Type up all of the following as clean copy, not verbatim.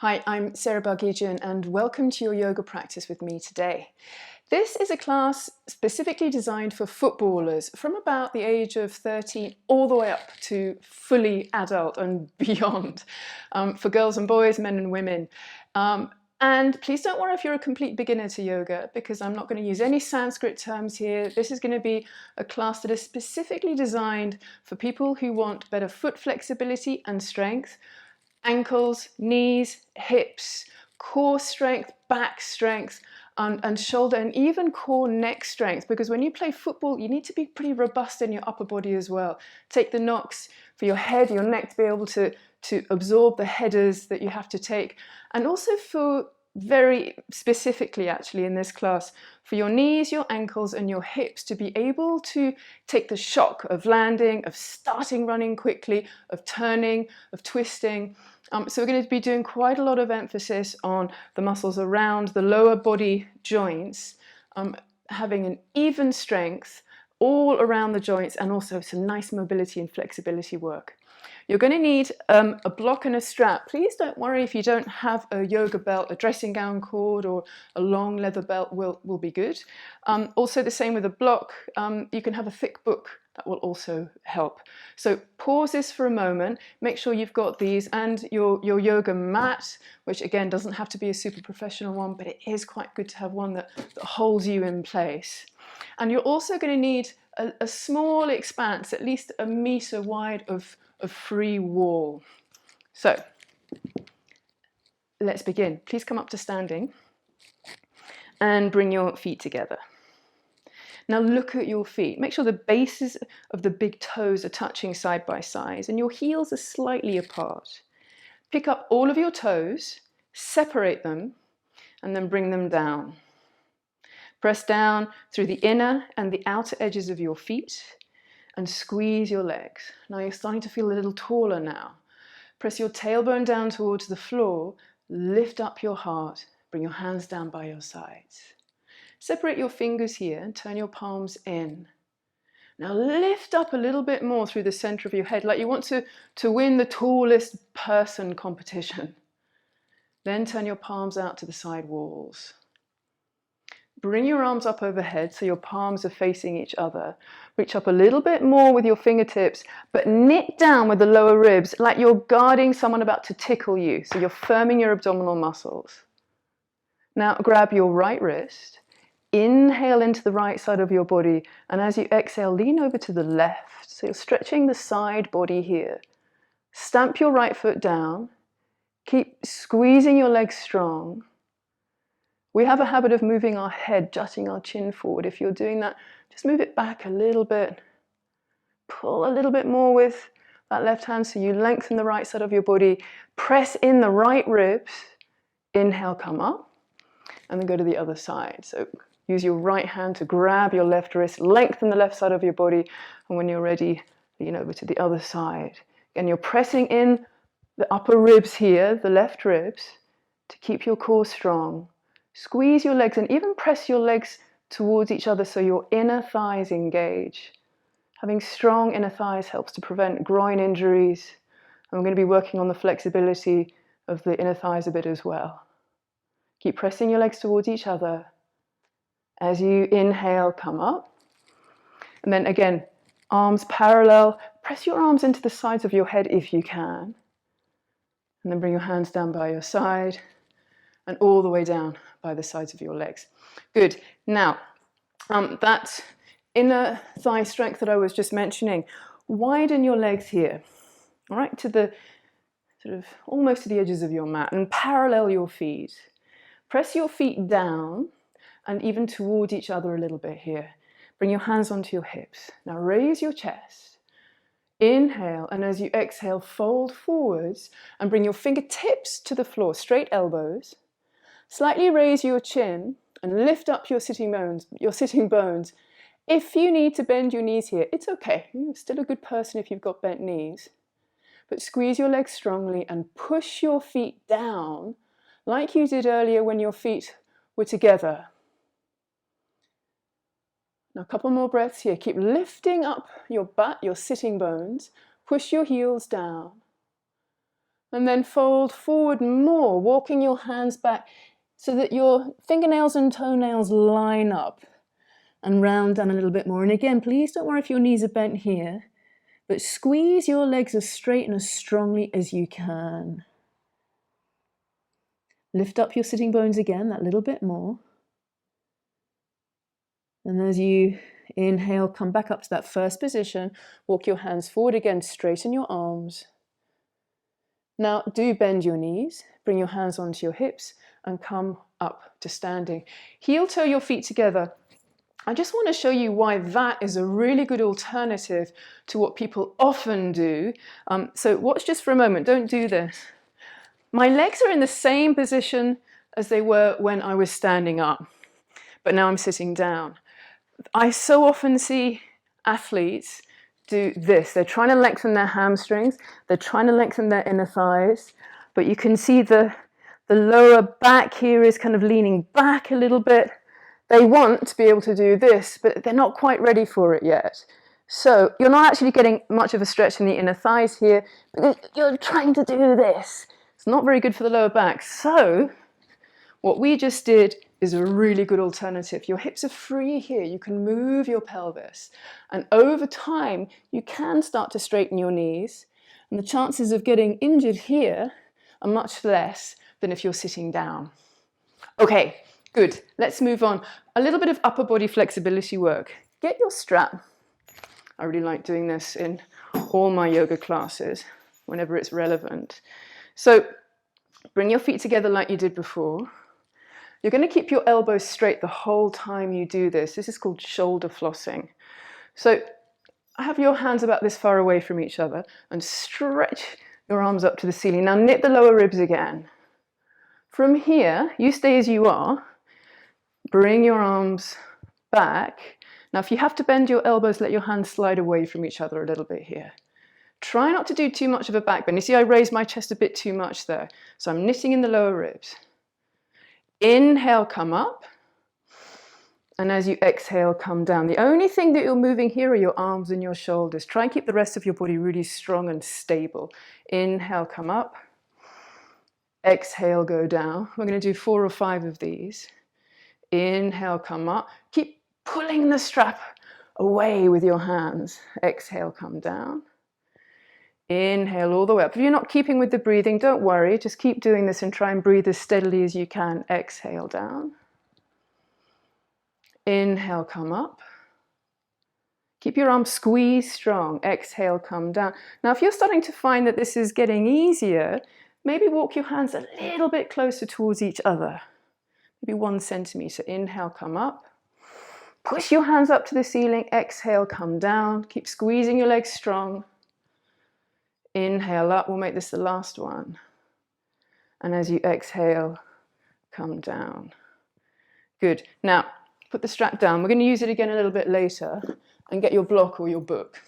Hi, I'm Sarah Bargigian and welcome to your yoga practice with me today. This is a class specifically designed for footballers from about the age of 13 all the way up to fully adult and beyond, for girls and boys, men and women. And please don't worry if you're a complete beginner to yoga, because I'm not going to use any Sanskrit terms here. This is going to be a class that is specifically designed for people who want better foot flexibility and strength, ankles, knees, hips, core strength, back strength, and shoulder and even core neck strength, because when you play football you need to be pretty robust in your upper body as well. Take the knocks for your head, your neck, to be able to absorb the headers that you have to take, and also for very specifically actually in this class for your knees, your ankles and your hips to be able to take the shock of landing, of starting running quickly, of turning, of twisting. So we're going to be doing quite a lot of emphasis on the muscles around the lower body joints, having an even strength all around the joints, and also some nice mobility and flexibility work. You're going to need a block and a strap. Please don't worry if you don't have a yoga belt. A dressing gown cord or a long leather belt will be good. Also the same with a block. You can have a thick book. That will also help. So pause this for a moment. Make sure you've got these and your yoga mat, which again doesn't have to be a super professional one, but it is quite good to have one that holds you in place. And you're also going to need a small expanse, at least 1 meter wide of free wall. So let's begin. Please come up to standing and bring your feet together. Now look at your feet. Make sure the bases of the big toes are touching side by side and your heels are slightly apart. Pick up all of your toes, separate them, and then bring them down. Press down through the inner and the outer edges of your feet and squeeze your legs. Now you're starting to feel a little taller now. Press your tailbone down towards the floor, lift up your heart, bring your hands down by your sides. Separate your fingers here and turn your palms in. Now lift up a little bit more through the center of your head, like you want to win the tallest person competition. Then turn your palms out to the side walls. Bring your arms up overhead so your palms are facing each other. Reach up a little bit more with your fingertips, but knit down with the lower ribs like you're guarding someone about to tickle you. So you're firming your abdominal muscles. Now grab your right wrist. Inhale into the right side of your body, and as you exhale, lean over to the left. So you're stretching the side body here. Stamp your right foot down. Keep squeezing your legs strong. We have a habit of moving our head, jutting our chin forward. If you're doing that, just move it back a little bit. Pull a little bit more with that left hand so you lengthen the right side of your body. Press in the right ribs. Inhale, come up, and then go to the other side. So use your right hand to grab your left wrist, lengthen the left side of your body, and when you're ready, lean over to the other side. Again, you're pressing in the upper ribs here, the left ribs, to keep your core strong. Squeeze your legs and even press your legs towards each other so your inner thighs engage. Having strong inner thighs helps to prevent groin injuries. And we're going to be working on the flexibility of the inner thighs a bit as well. Keep pressing your legs towards each other. As you inhale, come up. And then again, arms parallel. Press your arms into the sides of your head if you can. And then bring your hands down by your side and all the way down by the sides of your legs. Good. Now, that inner thigh strength that I was just mentioning, widen your legs here, all right, to the sort of almost to the edges of your mat, and parallel your feet. Press your feet down and even towards each other a little bit here. Bring your hands onto your hips. Now raise your chest. Inhale, and as you exhale, fold forwards and bring your fingertips to the floor, straight elbows. Slightly raise your chin and lift up your sitting bones. If you need to bend your knees here, it's okay. You're still a good person if you've got bent knees. But squeeze your legs strongly and push your feet down like you did earlier when your feet were together. Now a couple more breaths here. Keep lifting up your butt, your sitting bones. Push your heels down. And then fold forward more, walking your hands back so that your fingernails and toenails line up and round down a little bit more. And again, please don't worry if your knees are bent here, but squeeze your legs as straight and as strongly as you can. Lift up your sitting bones again, that little bit more. And as you inhale, come back up to that first position. Walk your hands forward again, straighten your arms. Now do bend your knees, bring your hands onto your hips and come up to standing. Heel toe your feet together. I just want to show you why that is a really good alternative to what people often do. So watch just for a moment, don't do this. My legs are in the same position as they were when I was standing up, but now I'm sitting down. I so often see athletes do this. They're trying to lengthen their hamstrings, they're trying to lengthen their inner thighs, but you can see the lower back here is kind of leaning back a little bit. They want to be able to do this, but they're not quite ready for it yet. So you're not actually getting much of a stretch in the inner thighs here, because you're trying to do this. It's not very good for the lower back. So what we just did is a really good alternative. Your hips are free here. You can move your pelvis. And over time, you can start to straighten your knees. And the chances of getting injured here are much less than if you're sitting down. Okay, good. Let's move on. A little bit of upper body flexibility work. Get your strap. I really like doing this in all my yoga classes whenever it's relevant. So bring your feet together like you did before. You're going to keep your elbows straight the whole time you do this. This is called shoulder flossing. So have your hands about this far away from each other and stretch your arms up to the ceiling. Now knit the lower ribs again. From here, you stay as you are. Bring your arms back. Now if you have to bend your elbows, let your hands slide away from each other a little bit here. Try not to do too much of a back bend. You see, I raised my chest a bit too much there. So I'm knitting in the lower ribs. Inhale, come up. And as you exhale, come down. The only thing that you're moving here are your arms and your shoulders. Try and keep the rest of your body really strong and stable. Inhale, come up. Exhale, go down. We're going to do 4 or 5 of these. Inhale, come up. Keep pulling the strap away with your hands. Exhale, come down. Inhale all the way up. If you're not keeping with the breathing, don't worry. Just keep doing this and try and breathe as steadily as you can. Exhale down. Inhale, come up. Keep your arms squeezed strong. Exhale, come down. Now, if you're starting to find that this is getting easier, maybe walk your hands a little bit closer towards each other. Maybe 1 centimeter. Inhale, come up. Push your hands up to the ceiling. Exhale, come down. Keep squeezing your legs strong. Inhale up, we'll make this the last one. And as you exhale, come down. Good. Now, put the strap down. We're going to use it again a little bit later and get your block or your book.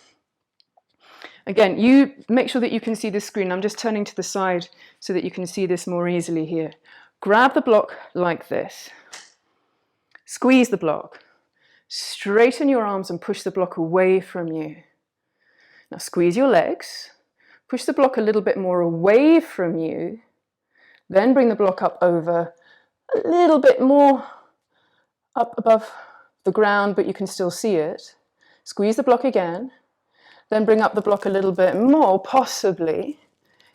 Again, you make sure that you can see the screen. I'm just turning to the side so that you can see this more easily here. Grab the block like this. Squeeze the block. Straighten your arms and push the block away from you. Now squeeze your legs. Push the block a little bit more away from you, then bring the block up over a little bit more up above the ground, but you can still see it. Squeeze the block again, then bring up the block a little bit more, possibly.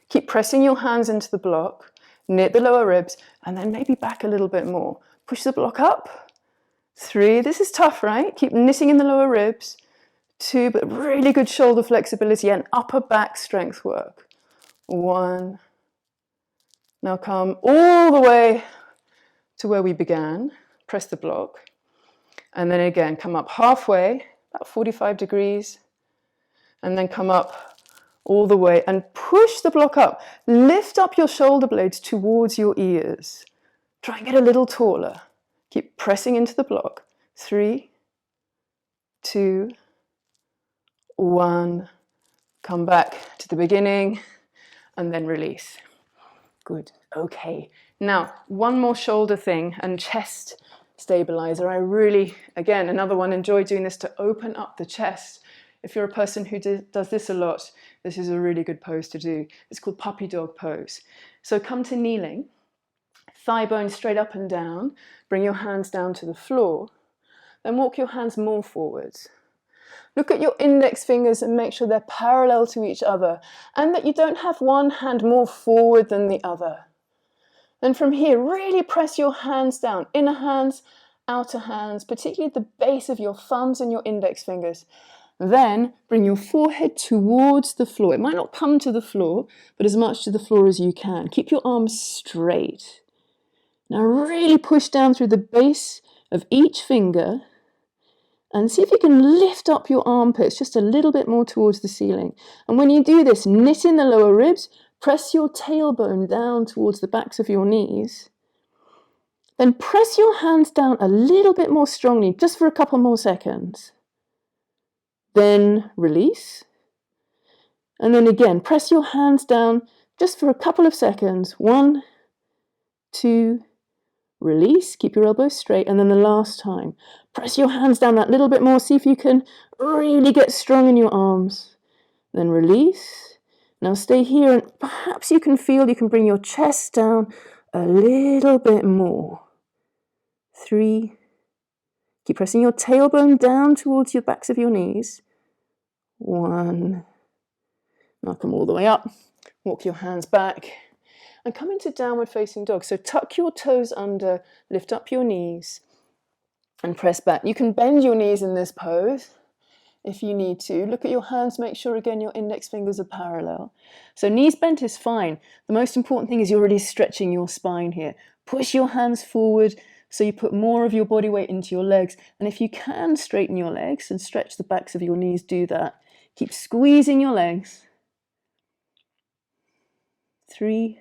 Keep pressing your hands into the block, knit the lower ribs, and then maybe back a little bit more. Push the block up. 3, this is tough, right? Keep knitting in the lower ribs. 2, but really good shoulder flexibility and upper back strength work. 1. Now come all the way to where we began. Press the block. And then again, come up halfway, about 45 degrees. And then come up all the way and push the block up. Lift up your shoulder blades towards your ears. Try and get a little taller. Keep pressing into the block. 3, 2, 1, come back to the beginning, and then release. Good, okay. Now, one more shoulder thing and chest stabilizer. I really, again, another one, enjoy doing this to open up the chest If you're a person who does this a lot, this is a really good pose to do. It's called puppy dog pose. So come to kneeling, thigh bone straight up and down, bring your hands down to the floor, then walk your hands more forwards. Look at your index fingers and make sure they're parallel to each other and that you don't have one hand more forward than the other. And from here, really press your hands down, inner hands, outer hands, particularly at the base of your thumbs and your index fingers. Then bring your forehead towards the floor. It might not come to the floor, but as much to the floor as you can. Keep your arms straight. Now really push down through the base of each finger and see if you can lift up your armpits just a little bit more towards the ceiling. And when you do this, knit in the lower ribs, press your tailbone down towards the backs of your knees. Then press your hands down a little bit more strongly, just for a couple more seconds. Then release. And then again, press your hands down just for a couple of seconds. 1, 2, release. Keep your elbows straight. And then the last time, press your hands down that little bit more. See if you can really get strong in your arms. Then release. Now stay here and perhaps you can feel you can bring your chest down a little bit more. 3. Keep pressing your tailbone down towards your backs of your knees. 1. Now come all the way up. Walk your hands back. And come into downward facing dog. So tuck your toes under, lift up your knees, and press back. You can bend your knees in this pose if you need to. Look at your hands, make sure again your index fingers are parallel. So knees bent is fine. The most important thing is you're really stretching your spine here. Push your hands forward so you put more of your body weight into your legs. And if you can straighten your legs and stretch the backs of your knees, do that. Keep squeezing your legs. 3,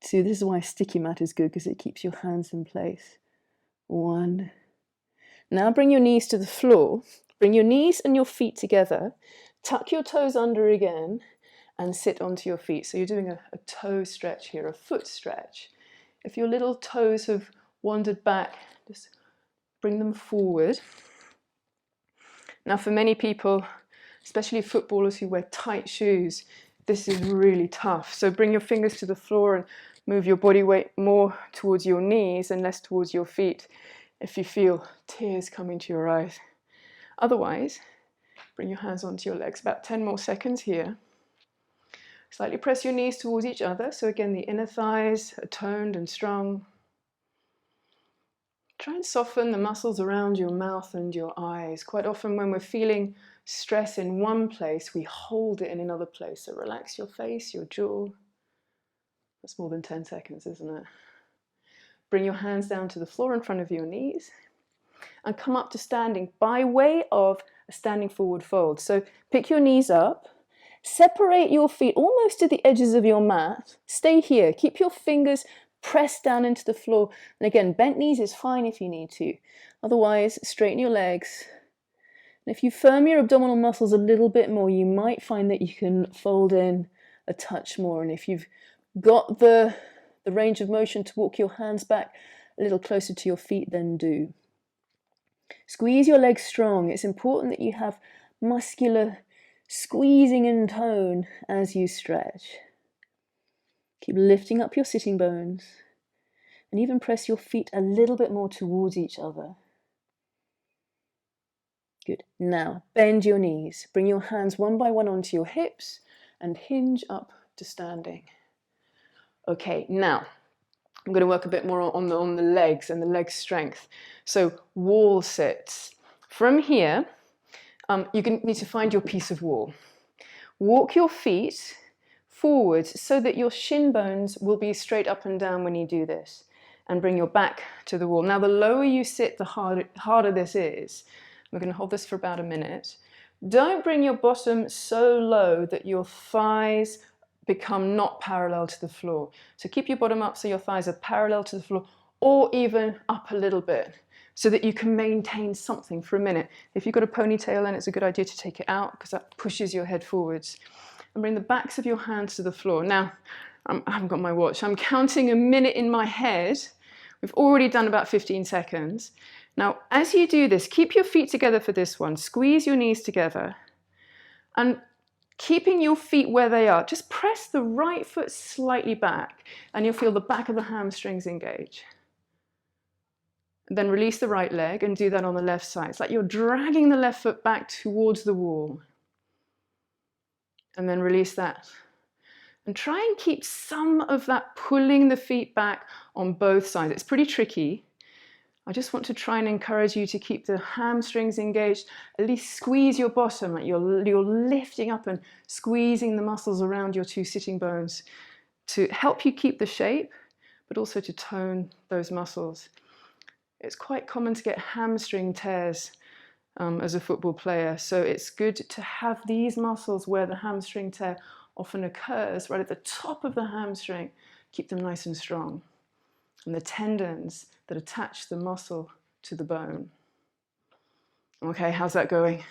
2. This is why a sticky mat is good, because it keeps your hands in place. 1. Now bring your knees to the floor. Bring your knees and your feet together. Tuck your toes under again and sit onto your feet. So you're doing a toe stretch here, a foot stretch. If your little toes have wandered back, just bring them forward. Now for many people, especially footballers who wear tight shoes, this is really tough. So bring your fingers to the floor and move your body weight more towards your knees and less towards your feet if you feel tears coming to your eyes. Otherwise, bring your hands onto your legs. About 10 more seconds here. Slightly press your knees towards each other. So again, the inner thighs are toned and strong. Try and soften the muscles around your mouth and your eyes. Quite often when we're feeling stress in one place, we hold it in another place. So relax your face, your jaw. That's more than 10 seconds, isn't it? Bring your hands down to the floor in front of your knees and come up to standing by way of a standing forward fold. So pick your knees up, separate your feet almost to the edges of your mat. Stay here. Keep your fingers pressed down into the floor. And again, bent knees is fine if you need to. Otherwise, straighten your legs. And if you firm your abdominal muscles a little bit more, you might find that you can fold in a touch more. And if you've got the range of motion to walk your hands back a little closer to your feet, then do. Squeeze your legs strong. It's important that you have muscular squeezing and tone as you stretch. Keep lifting up your sitting bones and even press your feet a little bit more towards each other. Good. Now bend your knees. Bring your hands one by one onto your hips and hinge up to standing. Okay, now I'm going to work a bit more on the legs and the leg strength. So wall sits. From here, you need to find your piece of wall. Walk your feet forwards so that your shin bones will be straight up and down when you do this. And bring your back to the wall. Now the lower you sit, the harder this is. We're going to hold this for about a minute. Don't bring your bottom so low that your thighs become not parallel to the floor. So keep your bottom up so your thighs are parallel to the floor, or even up a little bit so that you can maintain something for a minute. If you've got a ponytail, then it's a good idea to take it out because that pushes your head forwards. And bring the backs of your hands to the floor. Now, I haven't got my watch. I'm counting a minute in my head, We've already done about 15 seconds. Now, as you do this, keep your feet together for this one. Squeeze your knees together. And keeping your feet where they are, just press the right foot slightly back and you'll feel the back of the hamstrings engage. Then release the right leg and do that on the left side. It's like you're dragging the left foot back towards the wall. And then release that. And try and keep some of that pulling the feet back on both sides. It's pretty tricky. I just want to try and encourage you to keep the hamstrings engaged, at least squeeze your bottom, like you're lifting up and squeezing the muscles around your two sitting bones to help you keep the shape, but also to tone those muscles. It's quite common to get hamstring tears as a football player, so it's good to have these muscles where the hamstring tear often occurs, right at the top of the hamstring. Keep them nice and strong. And the tendons that attach the muscle to the bone. Okay, how's that going?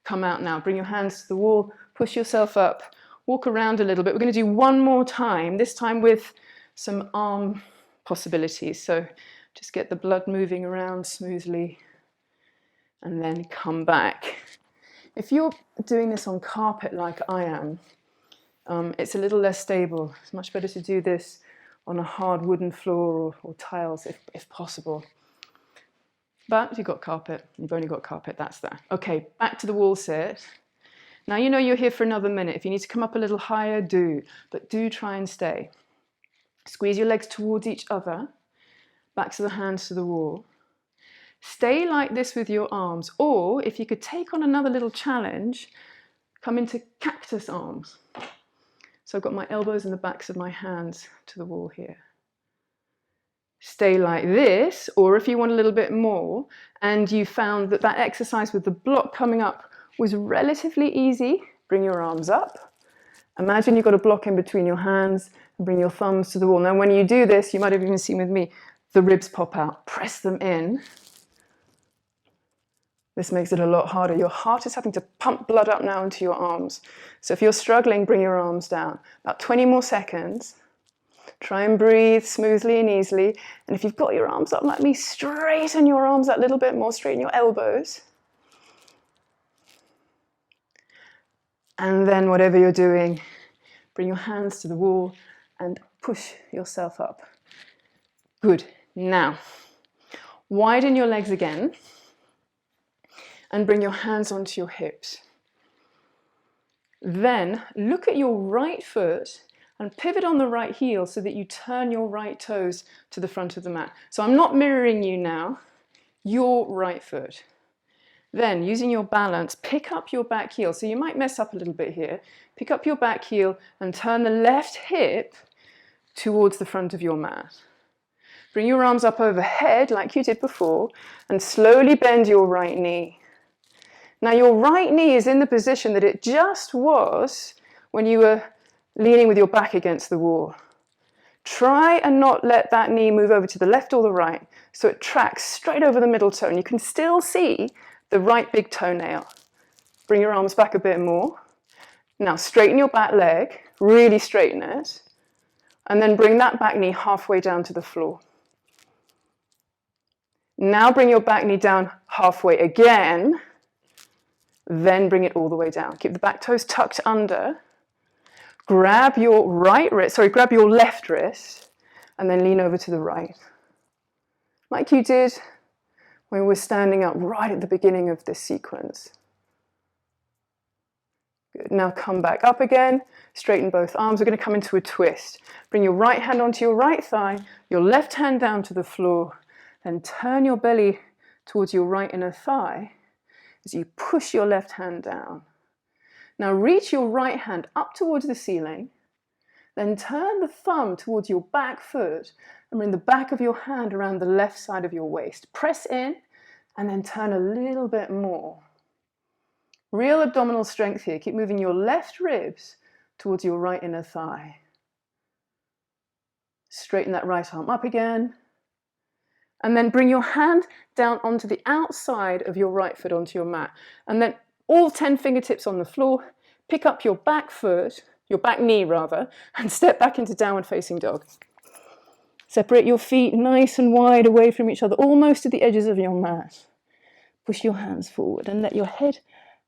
Come out now, bring your hands to the wall, push yourself up, walk around a little bit. We're going to do one more time, this time with some arm possibilities. So just get the blood moving around smoothly and then come back. If you're doing this on carpet like I am, it's a little less stable. It's much better to do this on a hard wooden floor or tiles if possible. But if you've got carpet, you've only got carpet, that's that. Okay, back to the wall sit. Now you know you're here for another minute. If you need to come up a little higher, do. But do try and stay. Squeeze your legs towards each other. Backs of the hands to the wall. Stay like this with your arms. Or if you could take on another little challenge, come into Cactus Arms. So I've got my elbows and the backs of my hands to the wall here. Stay like this, or if you want a little bit more, and you found that that exercise with the block coming up was relatively easy, bring your arms up. Imagine you've got a block in between your hands and bring your thumbs to the wall. Now when you do this, you might have even seen with me, the ribs pop out. Press them in. This makes it a lot harder. Your heart is having to pump blood up now into your arms. So if you're struggling, bring your arms down. About 20 more seconds. Try and breathe smoothly and easily. And if you've got your arms up like me, straighten your arms out a little bit more, straighten your elbows. And then whatever you're doing, bring your hands to the wall and push yourself up. Good. Now, widen your legs again. And bring your hands onto your hips. Then look at your right foot and pivot on the right heel so that you turn your right toes to the front of the mat. So I'm not mirroring you now, your right foot. Then using your balance, pick up your back heel. So you might mess up a little bit here. Pick up your back heel and turn the left hip towards the front of your mat. Bring your arms up overhead like you did before and slowly bend your right knee. Now your right knee is in the position that it just was when you were leaning with your back against the wall. Try and not let that knee move over to the left or the right, so it tracks straight over the middle toe and you can still see the right big toenail. Bring your arms back a bit more. Now straighten your back leg, really straighten it, and then bring that back knee halfway down to the floor. Now bring your back knee down halfway again, then bring it all the way down. Keep the back toes tucked under. Grab your grab your left wrist and then lean over to the right. Like you did when we were standing up right at the beginning of this sequence. Good. Now come back up again, straighten both arms. We're going to come into a twist. Bring your right hand onto your right thigh, your left hand down to the floor, then turn your belly towards your right inner thigh as you push your left hand down. Now reach your right hand up towards the ceiling, then turn the thumb towards your back foot and bring the back of your hand around the left side of your waist. Press in and then turn a little bit more. Real abdominal strength here. Keep moving your left ribs towards your right inner thigh. Straighten that right arm up again. And then bring your hand down onto the outside of your right foot onto your mat. And then all 10 fingertips on the floor, pick up your back foot, your back knee rather, and step back into downward facing dog. Separate your feet nice and wide away from each other, almost to the edges of your mat. Push your hands forward and let your head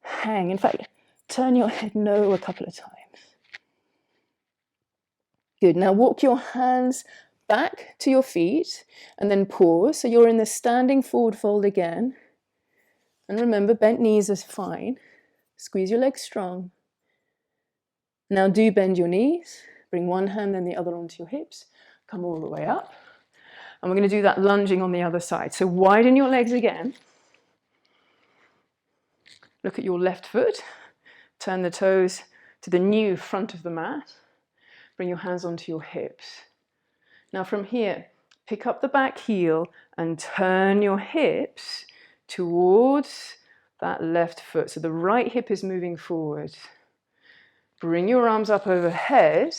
hang. In fact, turn your head no a couple of times. Good. Now walk your hands back to your feet and then pause. So you're in the standing forward fold again. And remember, bent knees are fine. Squeeze your legs strong. Now do bend your knees. Bring one hand then the other onto your hips. Come all the way up. And we're going to do that lunging on the other side. So widen your legs again. Look at your left foot. Turn the toes to the new front of the mat. Bring your hands onto your hips. Now from here, pick up the back heel and turn your hips towards that left foot. So the right hip is moving forward. Bring your arms up overhead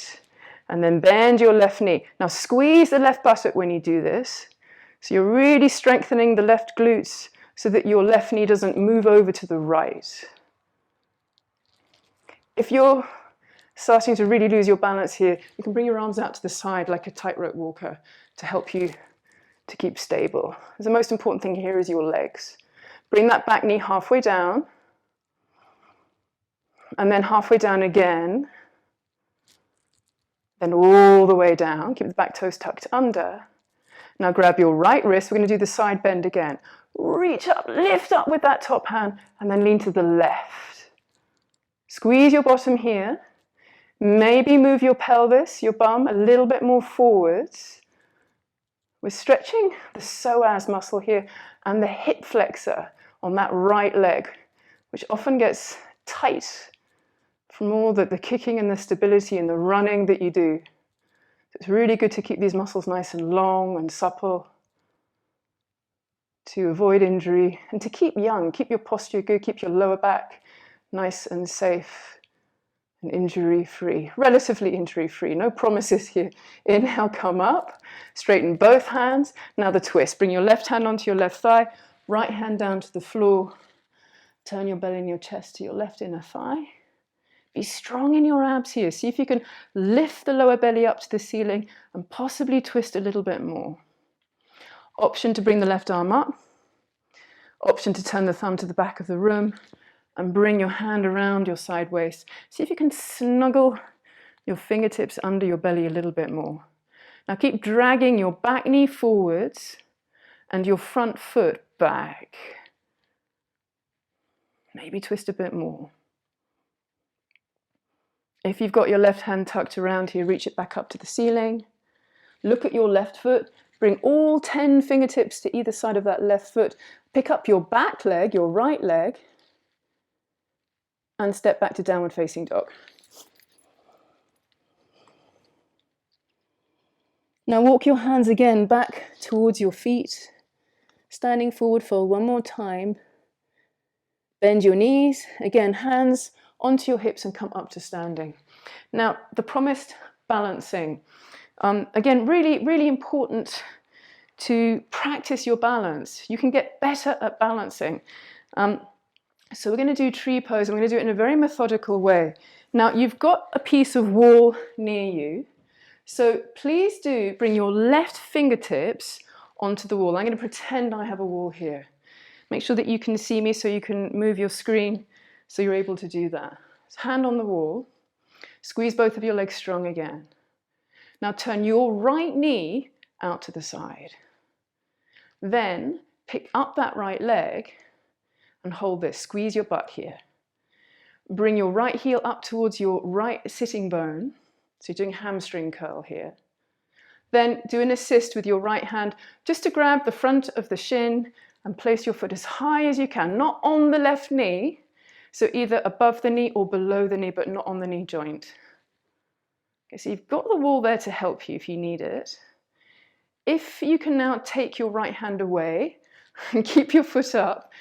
and then bend your left knee. Now squeeze the left buttock when you do this. So you're really strengthening the left glutes so that your left knee doesn't move over to the right. If you're starting to really lose your balance here, you can bring your arms out to the side like a tightrope walker to help you to keep stable. The most important thing here is your legs. Bring that back knee halfway down, and then halfway down again, then all the way down. Keep the back toes tucked under. Now grab your right wrist. We're going to do the side bend again. Reach up, lift up with that top hand, and then lean to the left. Squeeze your bottom here. Maybe move your pelvis, your bum, a little bit more forwards. We're stretching the psoas muscle here and the hip flexor on that right leg, which often gets tight from all the kicking and the stability and the running that you do. So it's really good to keep these muscles nice and long and supple to avoid injury and to keep young, keep your posture good, keep your lower back nice and safe and injury-free, relatively injury-free. No promises here. Inhale, come up, straighten both hands. Now the twist. Bring your left hand onto your left thigh, right hand down to the floor. Turn your belly and your chest to your left inner thigh. Be strong in your abs here. See if you can lift the lower belly up to the ceiling and possibly twist a little bit more. Option to bring the left arm up. Option to turn the thumb to the back of the room and bring your hand around your side waist. See if you can snuggle your fingertips under your belly a little bit more. Now keep dragging your back knee forwards and your front foot back. Maybe twist a bit more. If you've got your left hand tucked around here, reach it back up to the ceiling. Look at your left foot. Bring all 10 fingertips to either side of that left foot. Pick up your back leg, your right leg, and step back to downward facing dog. Now walk your hands again back towards your feet. Standing forward fold one more time. Bend your knees. Again, hands onto your hips and come up to standing. Now, the promised balancing. Again, really, really important to practice your balance. You can get better at balancing. So we're going to do tree pose, and we're going to do it in a very methodical way. Now, you've got a piece of wall near you, so please do bring your left fingertips onto the wall. I'm going to pretend I have a wall here. Make sure that you can see me so you can move your screen so you're able to do that. So hand on the wall, squeeze both of your legs strong again. Now turn your right knee out to the side. Then pick up that right leg and hold this. Squeeze your butt here. Bring your right heel up towards your right sitting bone. So you're doing hamstring curl here. Then do an assist with your right hand just to grab the front of the shin and place your foot as high as you can, not on the left knee, so either above the knee or below the knee, but not on the knee joint. Okay, so you've got the wall there to help you if you need it. If you can now take your right hand away and keep your foot up,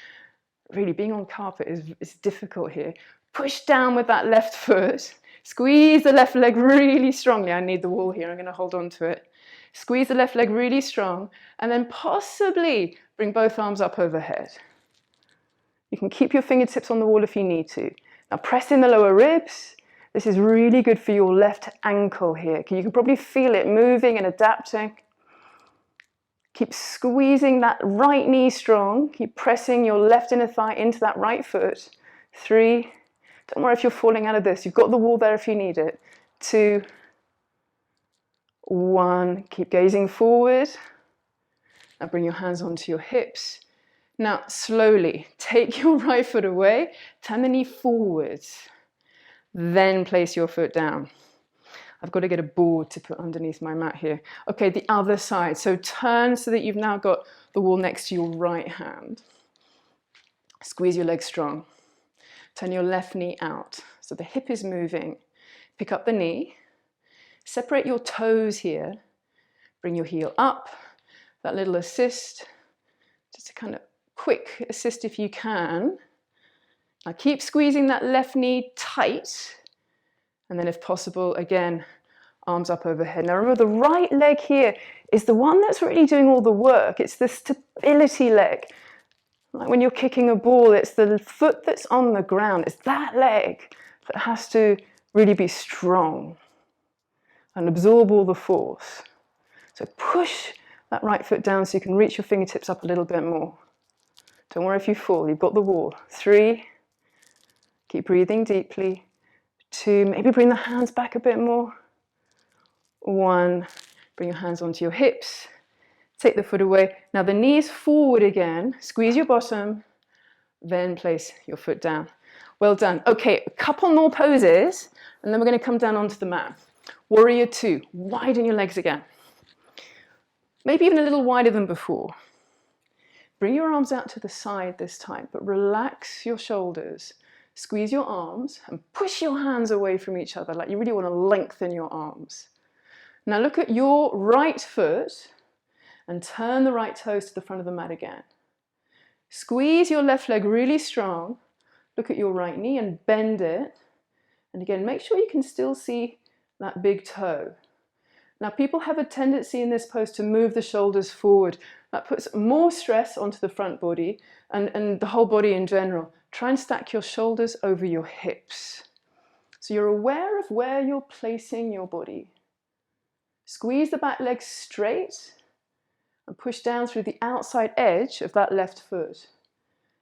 really being on carpet is difficult here. Push down with that left foot, squeeze the left leg really strongly. I need the wall here, I'm going to hold on to it. Squeeze the left leg really strong, and then possibly bring both arms up overhead. You can keep your fingertips on the wall if you need to. Now press in the lower ribs. This is really good for your left ankle here. You can probably feel it moving and adapting. Keep squeezing that right knee strong. Keep pressing your left inner thigh into that right foot. 3. Don't worry if you're falling out of this. You've got the wall there if you need it. 2, 1. Keep gazing forward. Now bring your hands onto your hips. Now slowly take your right foot away. Turn the knee forwards. Then place your foot down. I've got to get a board to put underneath my mat here. Okay, the other side. So turn so that you've now got the wall next to your right hand. Squeeze your legs strong. Turn your left knee out. So the hip is moving. Pick up the knee. Separate your toes here. Bring your heel up. That little assist. Just a kind of quick assist if you can. Now keep squeezing that left knee tight. And then if possible, again, arms up overhead. Now remember, the right leg here is the one that's really doing all the work. It's the stability leg. Like when you're kicking a ball, it's the foot that's on the ground. It's that leg that has to really be strong and absorb all the force. So push that right foot down so you can reach your fingertips up a little bit more. Don't worry if you fall, you've got the wall. 3, keep breathing deeply. 2, maybe bring the hands back a bit more. 1, bring your hands onto your hips. Take the foot away. Now the knees forward again. Squeeze your bottom. Then place your foot down. Well done. Okay, a couple more poses, and then we're going to come down onto the mat. Warrior 2. Widen your legs again. Maybe even a little wider than before. Bring your arms out to the side this time, but relax your shoulders. Squeeze your arms and push your hands away from each other, like you really want to lengthen your arms. Now look at your right foot and turn the right toes to the front of the mat again. Squeeze your left leg really strong. Look at your right knee and bend it. And again, make sure you can still see that big toe. Now people have a tendency in this pose to move the shoulders forward. That puts more stress onto the front body and the whole body in general. Try and stack your shoulders over your hips. So you're aware of where you're placing your body. Squeeze the back leg straight and push down through the outside edge of that left foot.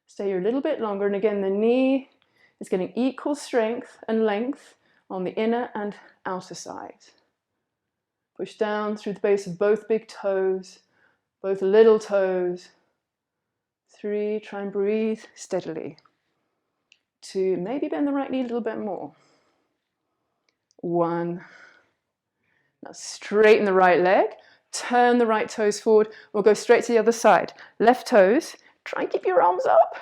Stay here a little bit longer, and again the knee is getting equal strength and length on the inner and outer side. Push down through the base of both big toes, both little toes. 3, try and breathe steadily. 2, maybe bend the right knee a little bit more. 1. Now straighten the right leg, turn the right toes forward. We'll go straight to the other side. Left toes, try and keep your arms up.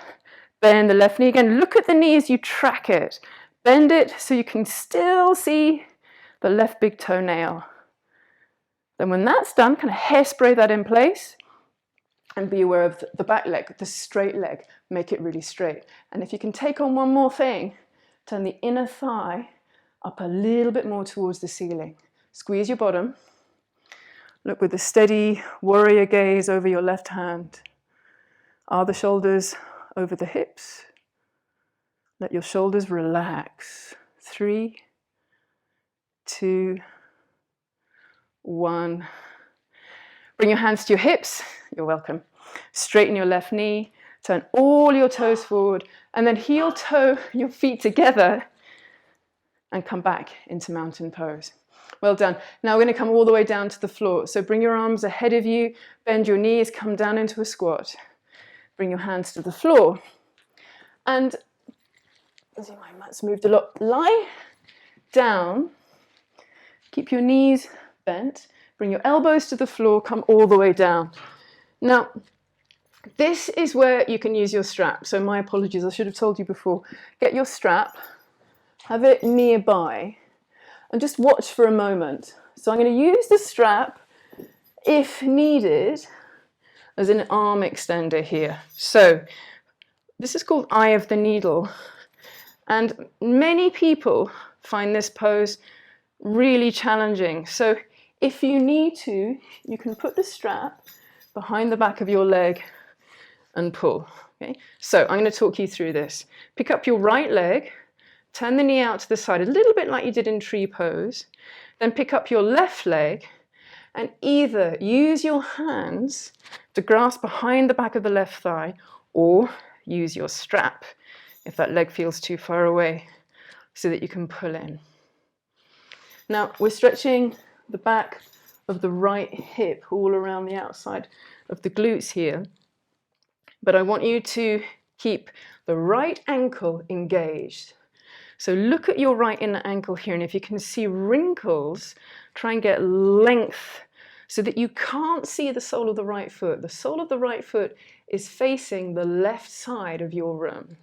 Bend the left knee again. Look at the knee as you track it. Bend it so you can still see the left big toenail. Then when that's done, kind of hairspray that in place. And be aware of the back leg, the straight leg. Make it really straight. And if you can take on one more thing, turn the inner thigh up a little bit more towards the ceiling. Squeeze your bottom. Look with a steady warrior gaze over your left hand. Are the shoulders over the hips? Let your shoulders relax. 3, 2, 1. Bring your hands to your hips. You're welcome. Straighten your left knee. Turn all your toes forward. And then heel toe your feet together. And come back into mountain pose. Well done. Now we're going to come all the way down to the floor. So bring your arms ahead of you. Bend your knees. Come down into a squat. Bring your hands to the floor. And as my mat's moved a lot, lie down. Keep your knees bent. Bring your elbows to the floor, come all the way down. Now, this is where you can use your strap. So my apologies, I should have told you before. Get your strap, have it nearby, and just watch for a moment. So I'm going to use the strap, if needed, as an arm extender here. So this is called eye of the needle. And many people find this pose really challenging. So if you need to, you can put the strap behind the back of your leg and pull. Okay? So I'm going to talk you through this. Pick up your right leg, turn the knee out to the side, a little bit like you did in tree pose. Then pick up your left leg And either use your hands to grasp behind the back of the left thigh, or use your strap if that leg feels too far away, so that you can pull in. Now we're stretching the back of the right hip all around the outside of the glutes here, but I want you to keep the right ankle engaged. So look at your right inner ankle here, and if you can see wrinkles, try and get length so that you can't see the sole of the right foot. The sole of the right foot is facing the left side of your room.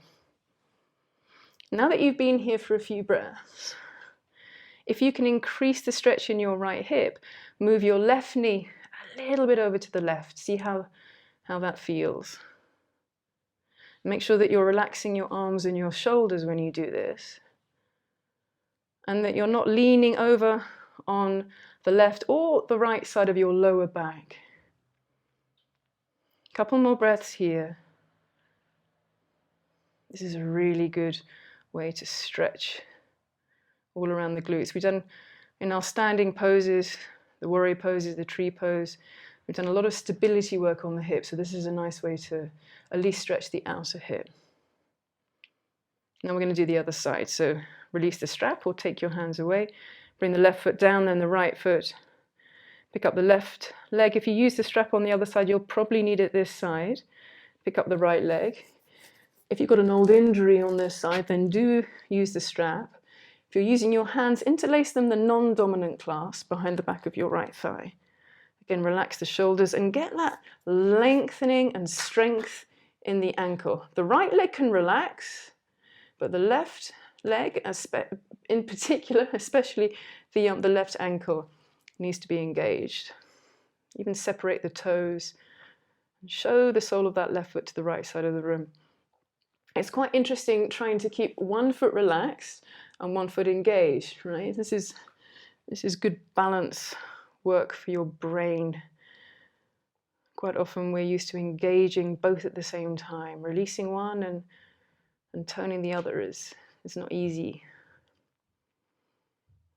Now that you've been here for a few breaths, if you can increase the stretch in your right hip, move your left knee a little bit over to the left. See how that feels. Make sure that you're relaxing your arms and your shoulders when you do this, and that you're not leaning over on the left or the right side of your lower back. A couple more breaths here. This is a really good way to stretch all around the glutes. We've done, in our standing poses, the warrior poses, the tree pose, we've done a lot of stability work on the hip, so this is a nice way to at least stretch the outer hip. Now we're going to do the other side. So release the strap or take your hands away. Bring the left foot down, then the right foot. Pick up the left leg. If you use the strap on the other side, you'll probably need it this side. Pick up the right leg. If you've got an old injury on this side, then do use the strap. If you're using your hands, interlace them the non-dominant clasp behind the back of your right thigh. Again, relax the shoulders and get that lengthening and strength in the ankle. The right leg can relax, but the left leg, in particular, especially the left ankle, needs to be engaged. Even separate the toes and show the sole of that left foot to the right side of the room. It's quite interesting trying to keep one foot relaxed and one foot engaged, right? This is good balance work for your brain. Quite often we're used to engaging both at the same time. Releasing one and toning the other is not easy.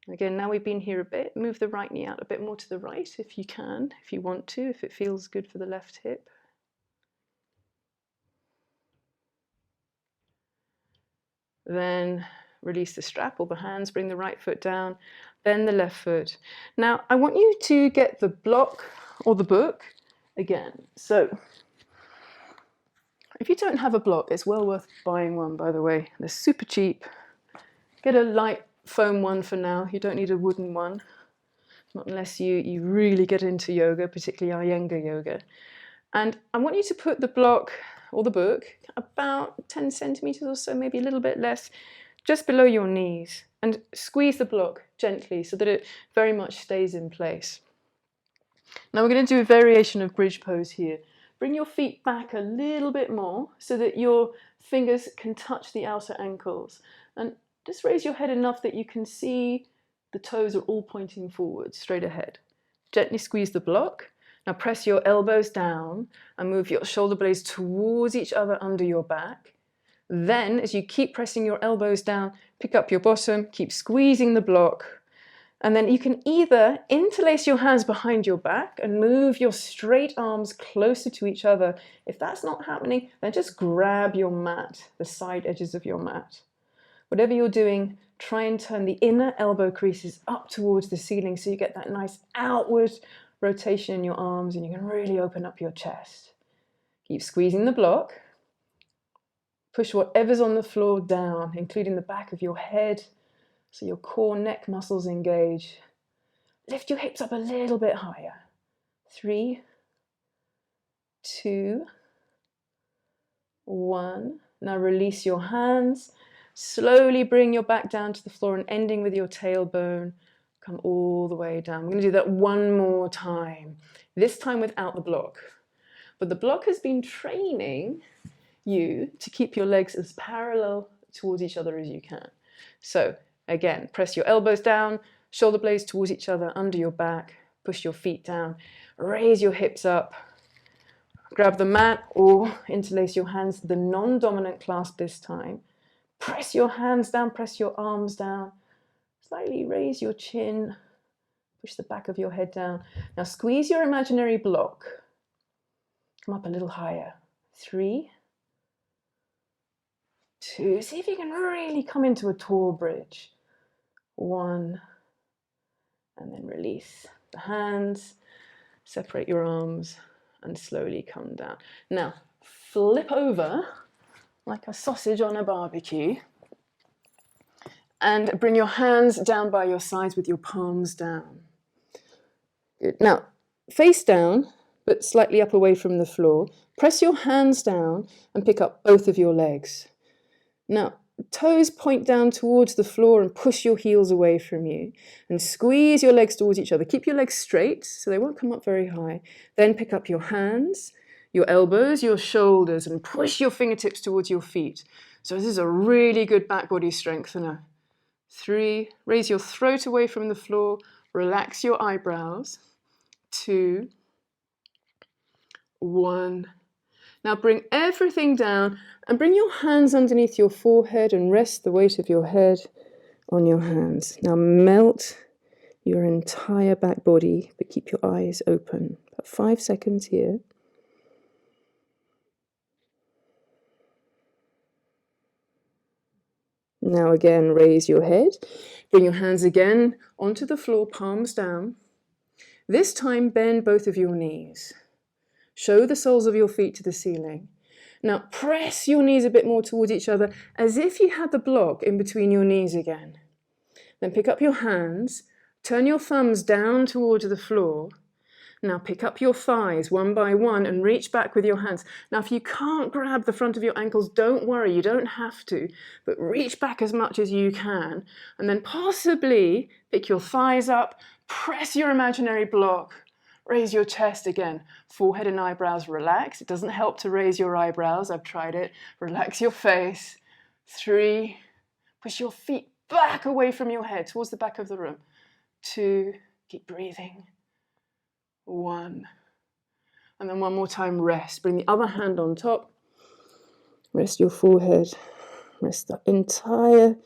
Again, now we've been here a bit, move the right knee out a bit more to the right if you can, if you want to, if it feels good for the left hip. Then release the strap or the hands, bring the right foot down, then the left foot. Now, I want you to get the block or the book again. So, if you don't have a block, it's well worth buying one, by the way. They're super cheap. Get a light foam one for now. You don't need a wooden one. Not unless you really get into yoga, particularly Iyengar yoga. And I want you to put the block or the book about 10 centimeters or so, maybe a little bit less, just below your knees, and squeeze the block gently so that it very much stays in place. Now we're going to do a variation of bridge pose here. Bring your feet back a little bit more so that your fingers can touch the outer ankles, and just raise your head enough that you can see the toes are all pointing forward, straight ahead. Gently squeeze the block. Now press your elbows down and move your shoulder blades towards each other under your back. Then, as you keep pressing your elbows down, pick up your bottom, keep squeezing the block. And then you can either interlace your hands behind your back and move your straight arms closer to each other. If that's not happening, then just grab your mat, the side edges of your mat. Whatever you're doing, try and turn the inner elbow creases up towards the ceiling so you get that nice outward rotation in your arms and you can really open up your chest. Keep squeezing the block. Push whatever's on the floor down, including the back of your head, so your core neck muscles engage. Lift your hips up a little bit higher. 3, 2, 1. Now release your hands. Slowly bring your back down to the floor and ending with your tailbone. Come all the way down. We're going to do that one more time. This time without the block. But the block has been training you to keep your legs as parallel towards each other as you can. So again, press your elbows down, shoulder blades towards each other under your back, push your feet down, raise your hips up, grab the mat or interlace your hands, the non-dominant clasp this time. Press your hands down, press your arms down, slightly raise your chin, Push the back of your head down. Now squeeze your imaginary block. Come up a little higher. 3, 2. See if you can really come into a tall bridge. 1. And then release the hands. Separate your arms and slowly come down. Now flip over like a sausage on a barbecue. And bring your hands down by your sides with your palms down. Good. Now, face down, but slightly up away from the floor. Press your hands down and pick up both of your legs. Now, toes point down towards the floor and push your heels away from you. And squeeze your legs towards each other. Keep your legs straight so they won't come up very high. Then pick up your hands, your elbows, your shoulders, and push your fingertips towards your feet. So this is a really good back body strengthener. 3, raise your throat away from the floor, relax your eyebrows. 2, 1. Now bring everything down and bring your hands underneath your forehead and rest the weight of your head on your hands. Now melt your entire back body, but keep your eyes open. About 5 seconds here. Now again, raise your head. Bring your hands again onto the floor, palms down. This time, bend both of your knees. Show the soles of your feet to the ceiling. Now press your knees a bit more towards each other as if you had the block in between your knees again. Then pick up your hands, turn your thumbs down towards the floor. Now pick up your thighs one by one and reach back with your hands. Now if you can't grab the front of your ankles, don't worry, you don't have to, but reach back as much as you can. And then possibly pick your thighs up, press your imaginary block, raise your chest again. Forehead and eyebrows relax. It doesn't help to raise your eyebrows, I've tried it. Relax your face. 3, push your feet back away from your head towards the back of the room. 2, keep breathing. 1. And then one more time, rest. Bring the other hand on top. Rest your forehead. Rest the entire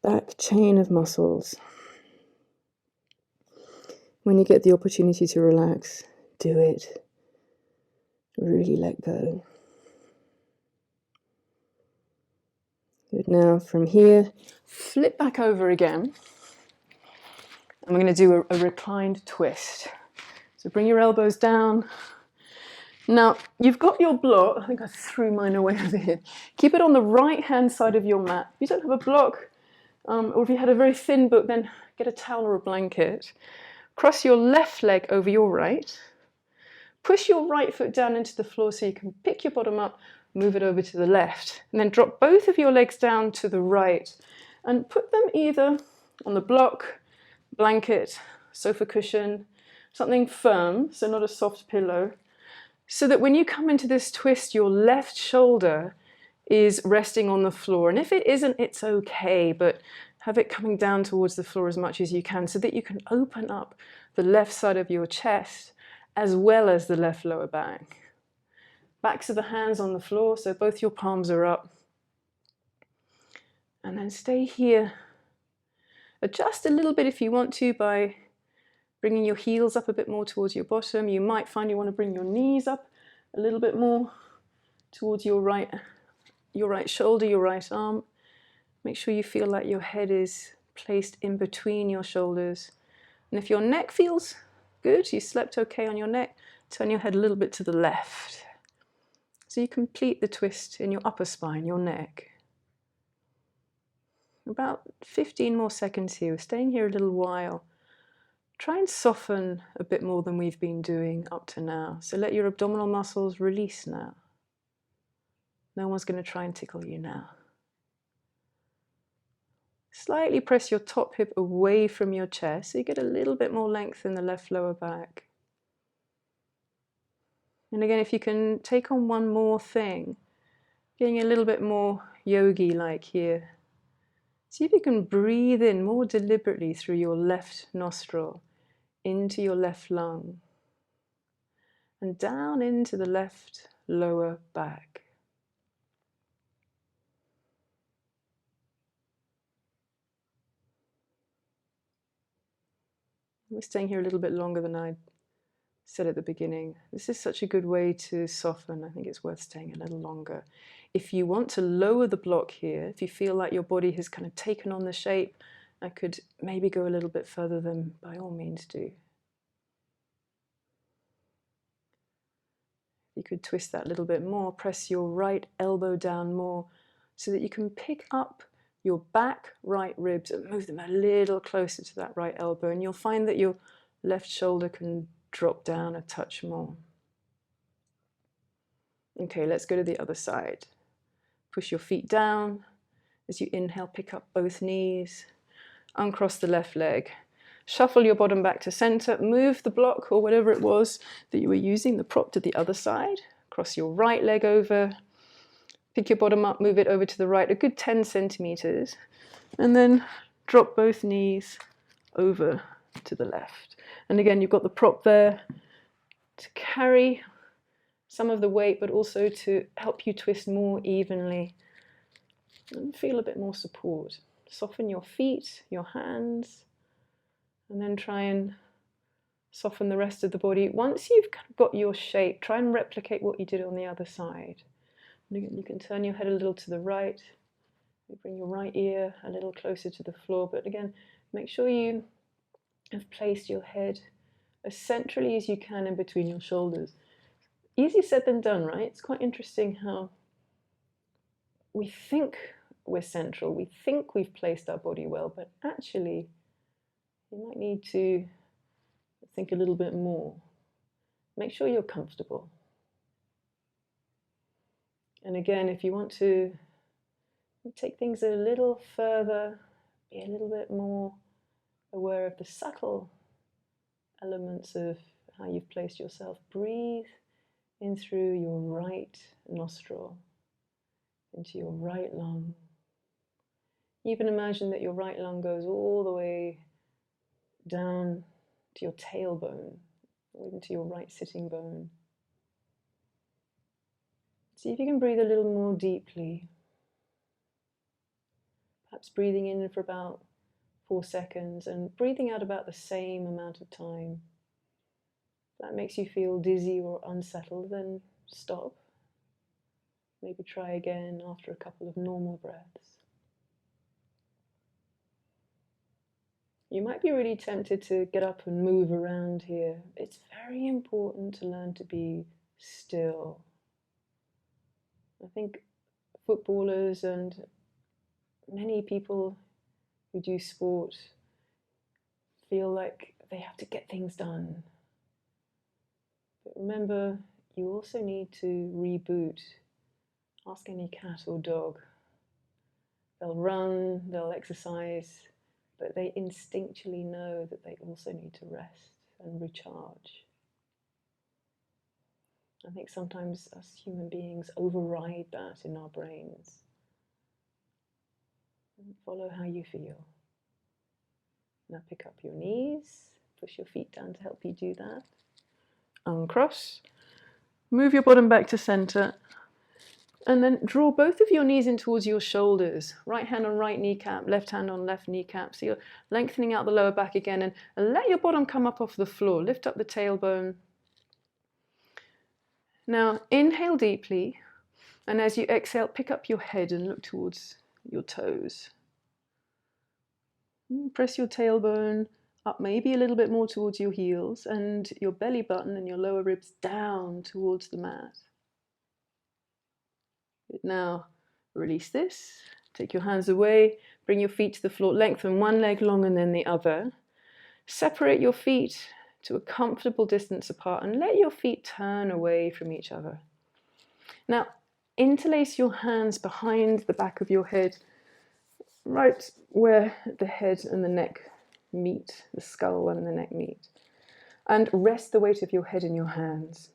back chain of muscles. When you get the opportunity to relax, do it. Really let go. Good. Now from here, flip back over again. And we're going to do a reclined twist. So bring your elbows down. Now, you've got your block. I think I threw mine away over here. Keep it on the right-hand side of your mat. If you don't have a block, or if you had a very thin book, then get a towel or a blanket. Cross your left leg over your right. Push your right foot down into the floor so you can pick your bottom up, move it over to the left. And then drop both of your legs down to the right. And put them either on the block, blanket, sofa cushion, something firm, so not a soft pillow, so that when you come into this twist, your left shoulder is resting on the floor. And if it isn't, it's okay, but have it coming down towards the floor as much as you can so that you can open up the left side of your chest as well as the left lower back. Backs of the hands on the floor, so both your palms are up. And then stay here. Adjust a little bit if you want to by bringing your heels up a bit more towards your bottom. You might find you want to bring your knees up a little bit more towards your right shoulder, your right arm. Make sure you feel like your head is placed in between your shoulders. And if your neck feels good, you slept okay on your neck, turn your head a little bit to the left. So you complete the twist in your upper spine, your neck. About 15 more seconds here. We're staying here a little while. Try and soften a bit more than we've been doing up to now. So let your abdominal muscles release now. No one's going to try and tickle you now. Slightly press your top hip away from your chest so you get a little bit more length in the left lower back. And again, if you can take on one more thing, getting a little bit more yogi-like here. See if you can breathe in more deliberately through your left nostril, into your left lung, and down into the left lower back. We're staying here a little bit longer than I said at the beginning. This is such a good way to soften. I think it's worth staying a little longer. If you want to lower the block here, if you feel like your body has kind of taken on the shape, I could maybe go a little bit further, then by all means do. You could twist that a little bit more, press your right elbow down more so that you can pick up your back right ribs and move them a little closer to that right elbow, and you'll find that your left shoulder can drop down a touch more. Okay, let's go to the other side. Push your feet down. As you inhale, pick up both knees, uncross the left leg. Shuffle your bottom back to center, move the block or whatever it was that you were using, the prop, to the other side. Cross your right leg over, pick your bottom up, move it over to the right, a good 10 centimeters, and then drop both knees over to the left. And again, you've got the prop there to carry some of the weight, but also to help you twist more evenly and feel a bit more support. Soften your feet, your hands, and then try and soften the rest of the body. Once you've got your shape, try and replicate what you did on the other side. And again, you can turn your head a little to the right. You bring your right ear a little closer to the floor, but again, make sure you have placed your head as centrally as you can in between your shoulders. Easier said than done, right? It's quite interesting how we think we're central, we think we've placed our body well, but actually you might need to think a little bit more. Make sure you're comfortable. And again, if you want to take things a little further, be a little bit more aware of the subtle elements of how you've placed yourself. Breathe in through your right nostril, into your right lung. Even imagine that your right lung goes all the way down to your tailbone, or even to your right sitting bone. See if you can breathe a little more deeply. Perhaps breathing in for about 4 seconds and breathing out about the same amount of time. If that makes you feel dizzy or unsettled, then stop. Maybe try again after a couple of normal breaths. You might be really tempted to get up and move around here. It's very important to learn to be still. I think footballers and many people who do sport feel like they have to get things done. But remember, you also need to reboot. Ask any cat or dog. They'll run, they'll exercise, but they instinctually know that they also need to rest and recharge. I think sometimes us human beings override that in our brains. Follow how you feel. Now pick up your knees, push your feet down to help you do that. Uncross, move your bottom back to center, and then draw both of your knees in towards your shoulders. Right hand on right kneecap, left hand on left kneecap. So you're lengthening out the lower back again, and let your bottom come up off the floor. Lift up the tailbone. Now inhale deeply, and as you exhale, pick up your head and look towards your toes. Press your tailbone up maybe a little bit more towards your heels, and your belly button and your lower ribs down towards the mat. Now release this, take your hands away, bring your feet to the floor, lengthen one leg long and then the other. Separate your feet to a comfortable distance apart and let your feet turn away from each other. Now interlace your hands behind the back of your head, right where the head and the neck meet, the skull and the neck meet. And rest the weight of your head in your hands.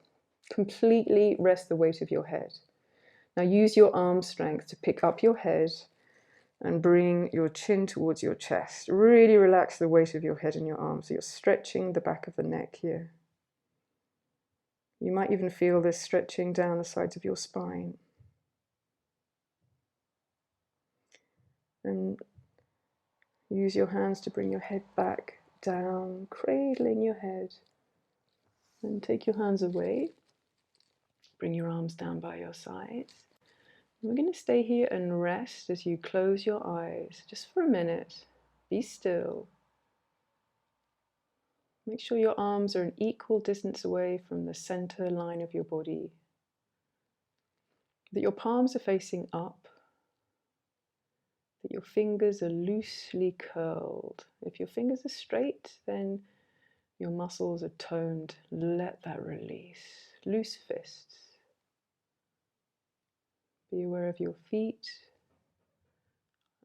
Completely rest the weight of your head. Now use your arm strength to pick up your head and bring your chin towards your chest. Really relax the weight of your head in your arms. So you're stretching the back of the neck here. You might even feel this stretching down the sides of your spine. And use your hands to bring your head back down, cradling your head. And take your hands away. Bring your arms down by your sides. We're going to stay here and rest as you close your eyes, just for a minute. Be still. Make sure your arms are an equal distance away from the center line of your body. That your palms are facing up. That your fingers are loosely curled. If your fingers are straight, then your muscles are toned. Let that release. Loose fists. Be aware of your feet.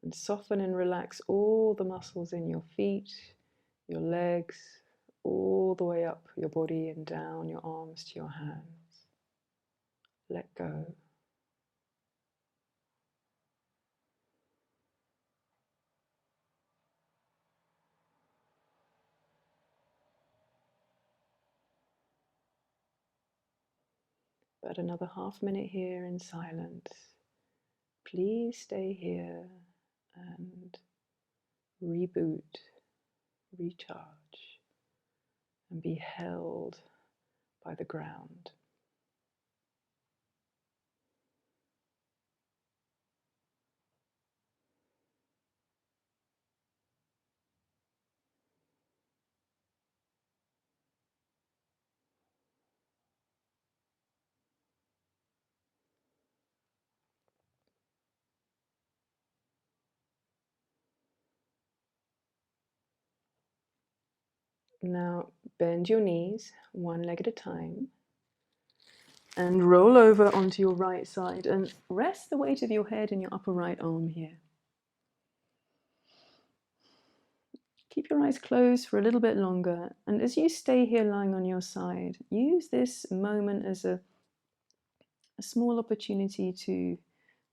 And soften and relax all the muscles in your feet, your legs, all the way up your body and down your arms to your hands. Let go. About another half minute here in silence. Please stay here and reboot, recharge, and be held by the ground. Now bend your knees one leg at a time and roll over onto your right side and rest the weight of your head in your upper right arm here. Keep your eyes closed for a little bit longer, and as you stay here lying on your side, use this moment as a small opportunity to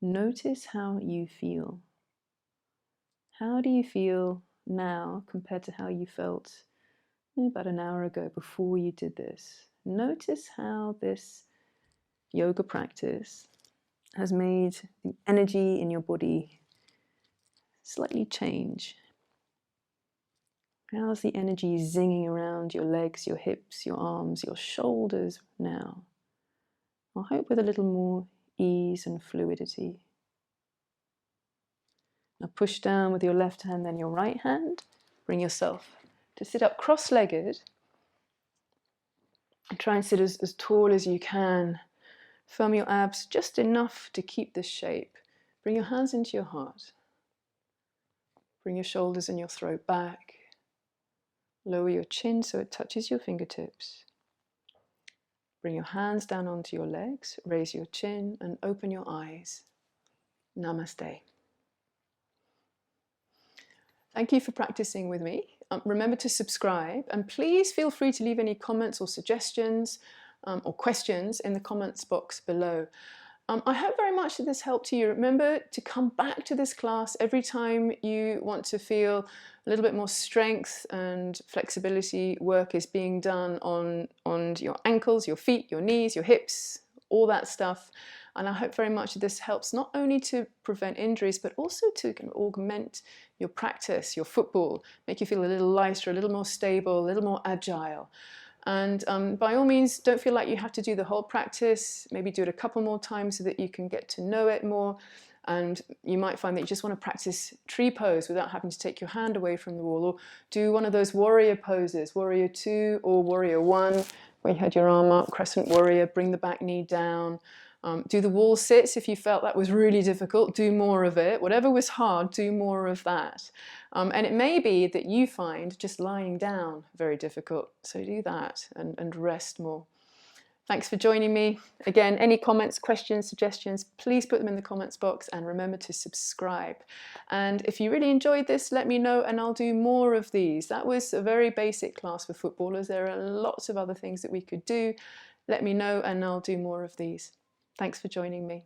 notice how you feel. How do you feel now compared to how you felt about an hour ago before you did this? Notice how this yoga practice has made the energy in your body slightly change. How's the energy zinging around your legs, your hips, your arms, your shoulders now? I hope with a little more ease and fluidity. Now push down with your left hand, then your right hand. Bring yourself to sit up cross-legged. And try and sit as tall as you can. Firm your abs just enough to keep this shape. Bring your hands into your heart. Bring your shoulders and your throat back. Lower your chin so it touches your fingertips. Bring your hands down onto your legs, raise your chin and open your eyes. Namaste. Thank you for practicing with me. Remember to subscribe and please feel free to leave any comments or suggestions or questions in the comments box below. I hope very much that this helped you. Remember to come back to this class every time you want to feel a little bit more strength and flexibility work is being done on your ankles, your feet, your knees, your hips, all that stuff. And I hope very much that this helps not only to prevent injuries, but also to kind of augment your practice, your football, make you feel a little lighter, a little more stable, a little more agile. And by all means, don't feel like you have to do the whole practice. Maybe do it a couple more times so that you can get to know it more. And you might find that you just want to practice tree pose without having to take your hand away from the wall, or do one of those warrior poses, warrior 2 or warrior 1, where you had your arm up, crescent warrior, bring the back knee down. Do the wall sits if you felt that was really difficult, do more of it. Whatever was hard, do more of that. And it may be that you find just lying down very difficult, so do that and rest more. Thanks for joining me. Again, any comments, questions, suggestions, please put them in the comments box and remember to subscribe. And if you really enjoyed this, let me know and I'll do more of these. That was a very basic class for footballers. There are lots of other things that we could do. Let me know and I'll do more of these. Thanks for joining me.